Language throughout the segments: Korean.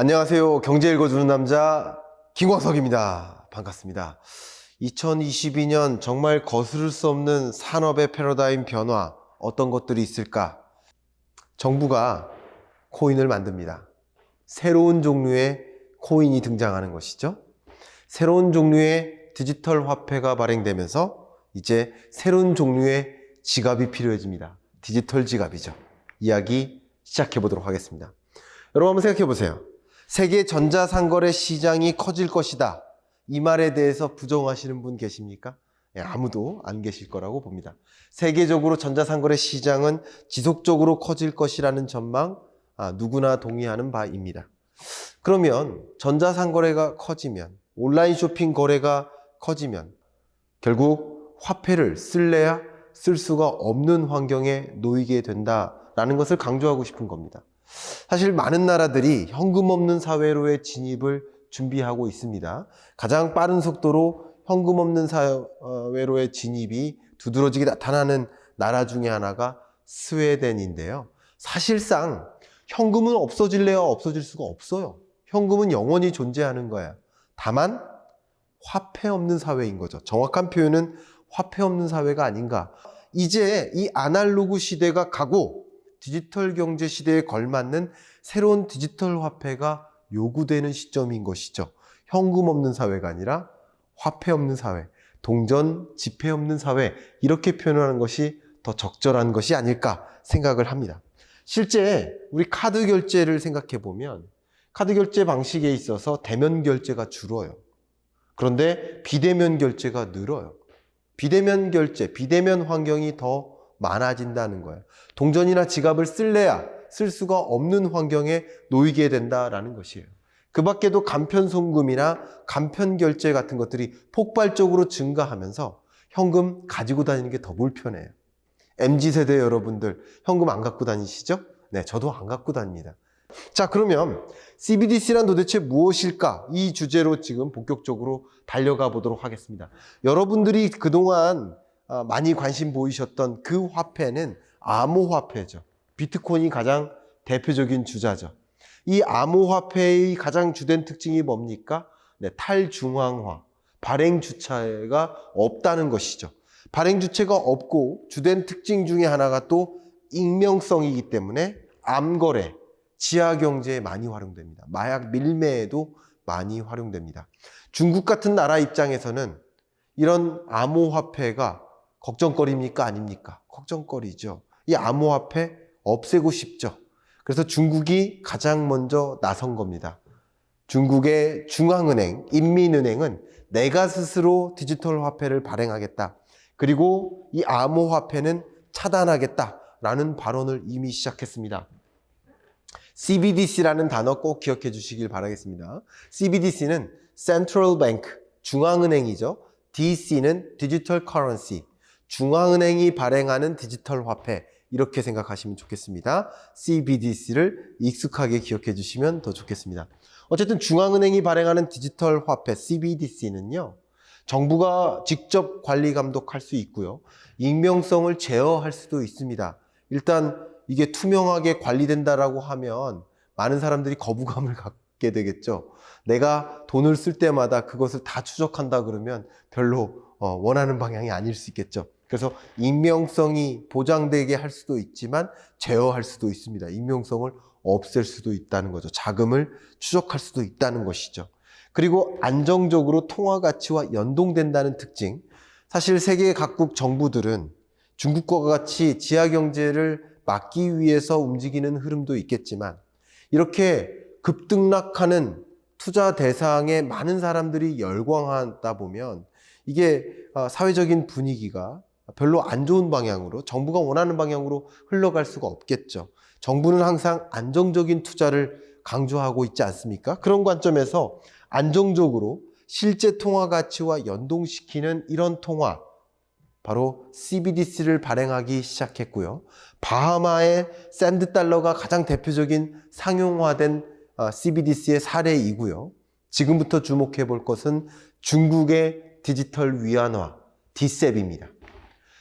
안녕하세요. 경제 읽어주는 남자 김광석입니다. 반갑습니다. 2022년 정말 거스를 수 없는 산업의 패러다임 변화, 어떤 것들이 있을까? 정부가 코인을 만듭니다. 새로운 종류의 코인이 등장하는 것이죠. 새로운 종류의 디지털 화폐가 발행되면서 이제 새로운 종류의 지갑이 필요해집니다. 디지털 지갑이죠. 이야기 시작해 보도록 하겠습니다. 여러분 한번 생각해 보세요. 세계 전자상거래 시장이 커질 것이다. 이 말에 대해서 부정하시는 분 계십니까? 아무도 안 계실 거라고 봅니다. 세계적으로 전자상거래 시장은 지속적으로 커질 것이라는 전망, 누구나 동의하는 바입니다. 그러면 전자상거래가 커지면, 온라인 쇼핑 거래가 커지면 결국 화폐를 쓸래야 쓸 수가 없는 환경에 놓이게 된다라는 것을 강조하고 싶은 겁니다. 사실 많은 나라들이 현금 없는 사회로의 진입을 준비하고 있습니다. 가장 빠른 속도로 현금 없는 사회로의 진입이 두드러지게 나타나는 나라 중에 하나가 스웨덴인데요. 사실상 현금은 없어질래야 없어질 수가 없어요. 현금은 영원히 존재하는 거야. 다만 화폐 없는 사회인 거죠. 정확한 표현은 화폐 없는 사회가 아닌가. 이제 이 아날로그 시대가 가고 디지털 경제 시대에 걸맞는 새로운 디지털 화폐가 요구되는 시점인 것이죠. 현금 없는 사회가 아니라 화폐 없는 사회, 동전 지폐 없는 사회, 이렇게 표현하는 것이 더 적절한 것이 아닐까 생각을 합니다. 실제 우리 카드 결제를 생각해 보면 카드 결제 방식에 있어서 대면 결제가 줄어요. 그런데 비대면 결제가 늘어요. 비대면 결제, 비대면 환경이 더 많아진다는 거예요. 동전이나 지갑을 쓸래야 쓸 수가 없는 환경에 놓이게 된다라는 것이에요. 그 밖에도 간편송금이나 간편결제 같은 것들이 폭발적으로 증가하면서 현금 가지고 다니는 게 더 불편해요. MZ세대 여러분들 현금 안 갖고 다니시죠? 네, 저도 안 갖고 다닙니다. 자, 그러면 CBDC란 도대체 무엇일까? 이 주제로 지금 본격적으로 달려가 보도록 하겠습니다. 여러분들이 그동안 많이 관심 보이셨던 그 화폐는 암호화폐죠. 비트코인이 가장 대표적인 주자죠. 이 암호화폐의 가장 주된 특징이 뭡니까? 네, 탈중앙화, 발행주체가 없다는 것이죠. 발행주체가 없고 주된 특징 중에 하나가 또 익명성이기 때문에 암거래, 지하경제에 많이 활용됩니다. 마약 밀매에도 많이 활용됩니다. 중국 같은 나라 입장에서는 이런 암호화폐가 걱정거리입니까? 아닙니까? 걱정거리죠. 이 암호화폐 없애고 싶죠. 그래서 중국이 가장 먼저 나선 겁니다. 중국의 중앙은행, 인민은행은 내가 스스로 디지털 화폐를 발행하겠다. 그리고 이 암호화폐는 차단하겠다라는 발언을 이미 시작했습니다. CBDC라는 단어 꼭 기억해 주시길 바라겠습니다. CBDC는 Central Bank, 중앙은행이죠. DC는 Digital Currency, 중앙은행이 발행하는 디지털 화폐, 이렇게 생각하시면 좋겠습니다. CBDC를 익숙하게 기억해 주시면 더 좋겠습니다. 어쨌든 중앙은행이 발행하는 디지털 화폐 CBDC는요, 정부가 직접 관리 감독할 수 있고요, 익명성을 제어할 수도 있습니다. 일단 이게 투명하게 관리된다라고 하면 많은 사람들이 거부감을 갖게 되겠죠. 내가 돈을 쓸 때마다 그것을 다 추적한다 그러면 별로 원하는 방향이 아닐 수 있겠죠. 그래서 익명성이 보장되게 할 수도 있지만 제어할 수도 있습니다. 익명성을 없앨 수도 있다는 거죠. 자금을 추적할 수도 있다는 것이죠. 그리고 안정적으로 통화 가치와 연동된다는 특징. 사실 세계 각국 정부들은 중국과 같이 지하 경제를 막기 위해서 움직이는 흐름도 있겠지만 이렇게 급등락하는 투자 대상에 많은 사람들이 열광하다 보면 이게 사회적인 분위기가 별로 안 좋은 방향으로, 정부가 원하는 방향으로 흘러갈 수가 없겠죠. 정부는 항상 안정적인 투자를 강조하고 있지 않습니까? 그런 관점에서 안정적으로 실제 통화 가치와 연동시키는 이런 통화, 바로 CBDC를 발행하기 시작했고요. 바하마의 샌드 달러가 가장 대표적인 상용화된 CBDC의 사례이고요. 지금부터 주목해 볼 것은 중국의 디지털 위안화, DCEP입니다.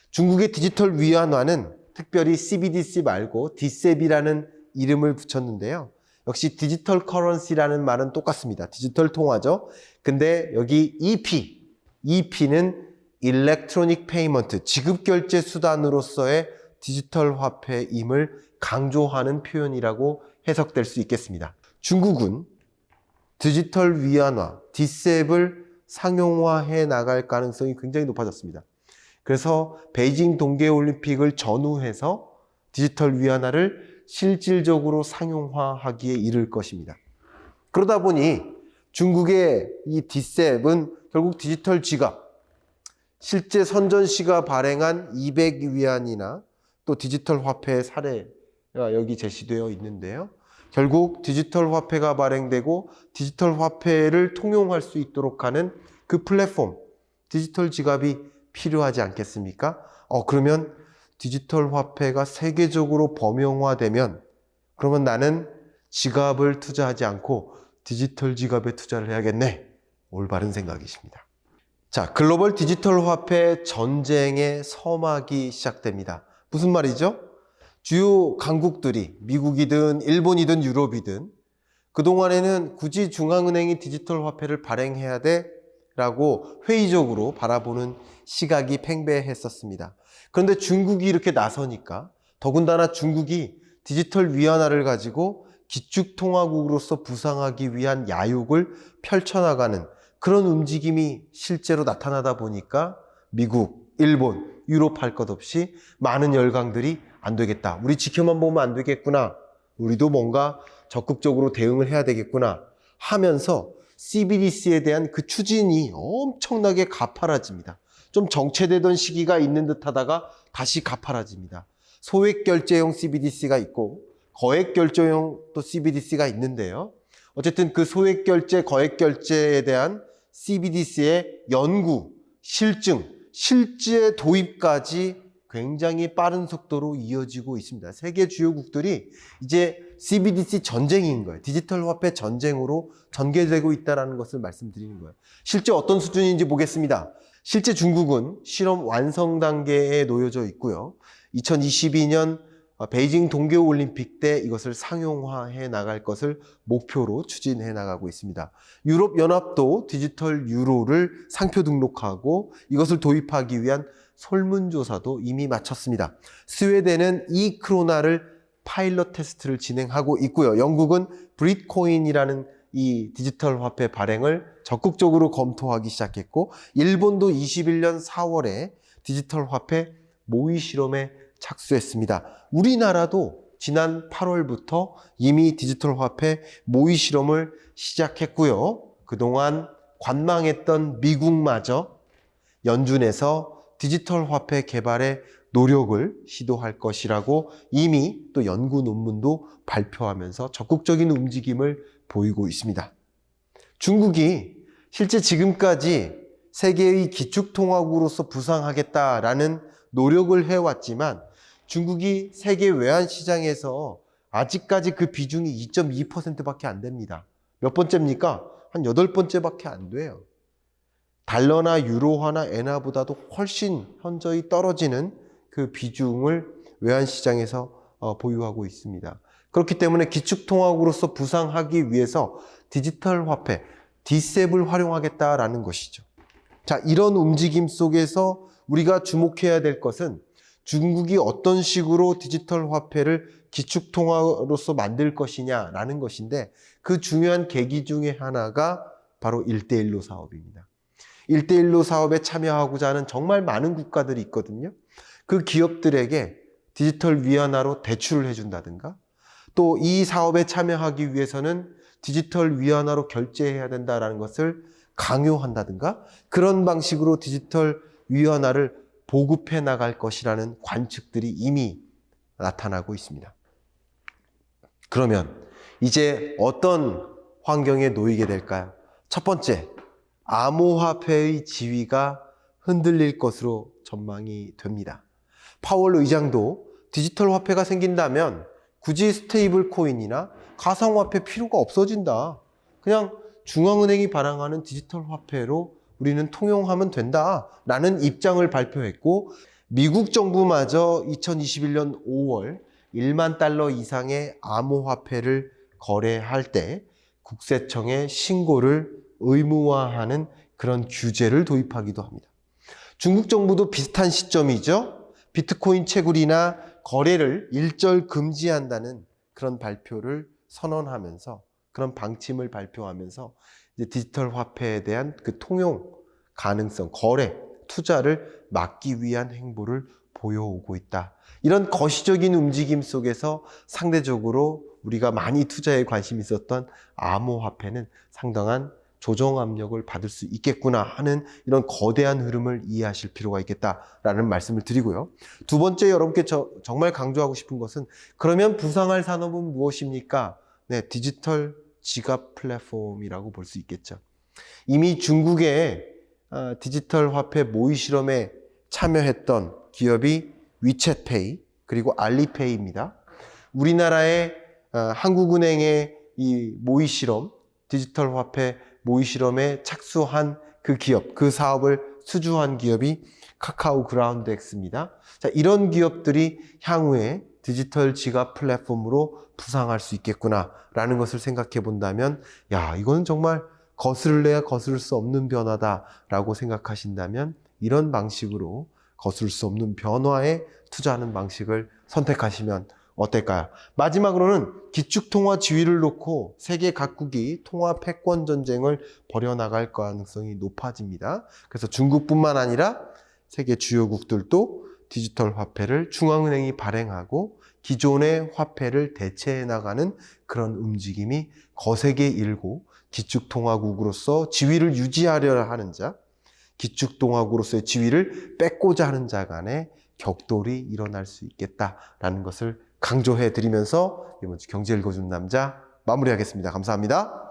중국의 디지털 위안화는 특별히 CBDC 말고 DCEP이라는 이름을 붙였는데요. 역시 디지털 커런시라는 말은 똑같습니다. 디지털 통화죠. 근데 여기 EP는 일렉트로닉 페이먼트, 지급 결제 수단으로서의 디지털 화폐임을 강조하는 표현이라고 해석될 수 있겠습니다. 중국은 디지털 위안화, 디셉을 상용화해 나갈 가능성이 굉장히 높아졌습니다. 그래서 베이징 동계올림픽을 전후해서 디지털 위안화를 실질적으로 상용화하기에 이를 것입니다. 그러다 보니 중국의 이 디셉은 결국 디지털 지갑, 실제 선전시가 발행한 200위안이나 또 디지털 화폐의 사례가 여기 제시되어 있는데요. 결국 디지털 화폐가 발행되고 디지털 화폐를 통용할 수 있도록 하는 그 플랫폼, 디지털 지갑이 필요하지 않겠습니까? 그러면 디지털 화폐가 세계적으로 범용화되면 그러면 나는 지갑을 투자하지 않고 디지털 지갑에 투자를 해야겠네. 올바른 생각이십니다. 자, 글로벌 디지털 화폐 전쟁의 서막이 시작됩니다. 무슨 말이죠? 주요 강국들이 미국이든 일본이든 유럽이든 그동안에는 굳이 중앙은행이 디지털 화폐를 발행해야 돼? 라고 회의적으로 바라보는 시각이 팽배했었습니다. 그런데 중국이 이렇게 나서니까 더군다나 중국이 디지털 위안화를 가지고 기축통화국으로서 부상하기 위한 야욕을 펼쳐나가는 그런 움직임이 실제로 나타나다 보니까 미국, 일본, 유럽 할 것 없이 많은 열강들이 안 되겠다. 우리 지켜만 보면 안 되겠구나. 우리도 뭔가 적극적으로 대응을 해야 되겠구나 하면서 CBDC에 대한 그 추진이 엄청나게 가파라집니다. 좀 정체되던 시기가 있는 듯 하다가 다시 가파라집니다. 소액결제용 CBDC가 있고 거액결제용 또 CBDC가 있는데요. 어쨌든 그 소액결제, 거액결제에 대한 CBDC의 연구, 실증, 실제 도입까지 굉장히 빠른 속도로 이어지고 있습니다. 세계 주요국들이 이제 CBDC 전쟁인 거예요. 디지털 화폐 전쟁으로 전개되고 있다는 것을 말씀드리는 거예요. 실제 어떤 수준인지 보겠습니다. 실제 중국은 실험 완성 단계에 놓여져 있고요. 2022년 베이징 동계올림픽 때 이것을 상용화해 나갈 것을 목표로 추진해 나가고 있습니다. 유럽연합도 디지털 유로를 상표 등록하고 이것을 도입하기 위한 설문조사도 이미 마쳤습니다. 스웨덴은 이크로나를 파일럿 테스트를 진행하고 있고요. 영국은 브릿코인이라는 이 디지털 화폐 발행을 적극적으로 검토하기 시작했고, 일본도 21년 4월에 디지털 화폐 모의 실험에 착수했습니다. 우리나라도 지난 8월부터 이미 디지털 화폐 모의 실험을 시작했고요. 그동안 관망했던 미국마저 연준에서 디지털 화폐 개발에 노력을 시도할 것이라고 이미 또 연구 논문도 발표하면서 적극적인 움직임을 보이고 있습니다. 중국이 실제 지금까지 세계의 기축통화국으로서 부상하겠다라는 노력을 해왔지만 중국이 세계 외환시장에서 아직까지 그 비중이 2.2%밖에 안 됩니다. 몇 번째입니까? 한 8번째밖에 안 돼요. 달러나 유로화나 엔화보다도 훨씬 현저히 떨어지는 그 비중을 외환시장에서 보유하고 있습니다. 그렇기 때문에 기축통화국으로서 부상하기 위해서 디지털 화폐, 디셉을 활용하겠다라는 것이죠. 자, 이런 움직임 속에서 우리가 주목해야 될 것은 중국이 어떤 식으로 디지털 화폐를 기축통화로서 만들 것이냐라는 것인데 그 중요한 계기 중에 하나가 바로 1대1로 사업입니다. 1대1로 사업에 참여하고자 하는 정말 많은 국가들이 있거든요. 그 기업들에게 디지털 위안화로 대출을 해준다든가 또 이 사업에 참여하기 위해서는 디지털 위안화로 결제해야 된다는 것을 강요한다든가 그런 방식으로 디지털 위안화를 보급해 나갈 것이라는 관측들이 이미 나타나고 있습니다. 그러면 이제 어떤 환경에 놓이게 될까요? 첫 번째, 암호화폐의 지위가 흔들릴 것으로 전망이 됩니다. 파월 의장도 디지털 화폐가 생긴다면 굳이 스테이블 코인이나 가상화폐 필요가 없어진다. 그냥 중앙은행이 발행하는 디지털 화폐로 우리는 통용하면 된다라는 입장을 발표했고 미국 정부마저 2021년 5월 1만 달러 이상의 암호화폐를 거래할 때 국세청에 신고를 의무화하는 그런 규제를 도입하기도 합니다. 중국 정부도 비슷한 시점이죠. 비트코인 채굴이나 거래를 일절 금지한다는 그런 발표를 선언하면서, 그런 방침을 발표하면서 이제 디지털 화폐에 대한 그 통용 가능성, 거래, 투자를 막기 위한 행보를 보여오고 있다. 이런 거시적인 움직임 속에서 상대적으로 우리가 많이 투자에 관심이 있었던 암호화폐는 상당한 조정 압력을 받을 수 있겠구나 하는 이런 거대한 흐름을 이해하실 필요가 있겠다라는 말씀을 드리고요. 두 번째, 여러분께 정말 강조하고 싶은 것은, 그러면 부상할 산업은 무엇입니까? 네, 디지털 지갑 플랫폼이라고 볼 수 있겠죠. 이미 중국의 디지털 화폐 모의 실험에 참여했던 기업이 위챗페이 그리고 알리페이입니다. 우리나라의 한국은행의 이 모의 실험, 디지털 화폐 모의 실험에 착수한 그 기업, 그 사업을 수주한 기업이 카카오 그라운드엑스입니다. 자, 이런 기업들이 향후에 디지털 지갑 플랫폼으로 부상할 수 있겠구나라는 것을 생각해 본다면, 야, 이거는 정말 거스를래야 거스를 수 없는 변화다라고 생각하신다면, 이런 방식으로 거스를 수 없는 변화에 투자하는 방식을 선택하시면 어떨까요? 마지막으로는 기축통화 지위를 놓고 세계 각국이 통화 패권 전쟁을 벌여나갈 가능성이 높아집니다. 그래서 중국뿐만 아니라 세계 주요국들도 디지털 화폐를 중앙은행이 발행하고 기존의 화폐를 대체해 나가는 그런 움직임이 거세게 일고, 기축통화국으로서 지위를 유지하려 하는 자, 기축통화국으로서의 지위를 뺏고자 하는 자 간에 격돌이 일어날 수 있겠다라는 것을 강조해 드리면서 이번 주 경제 읽어주는 남자 마무리하겠습니다. 감사합니다.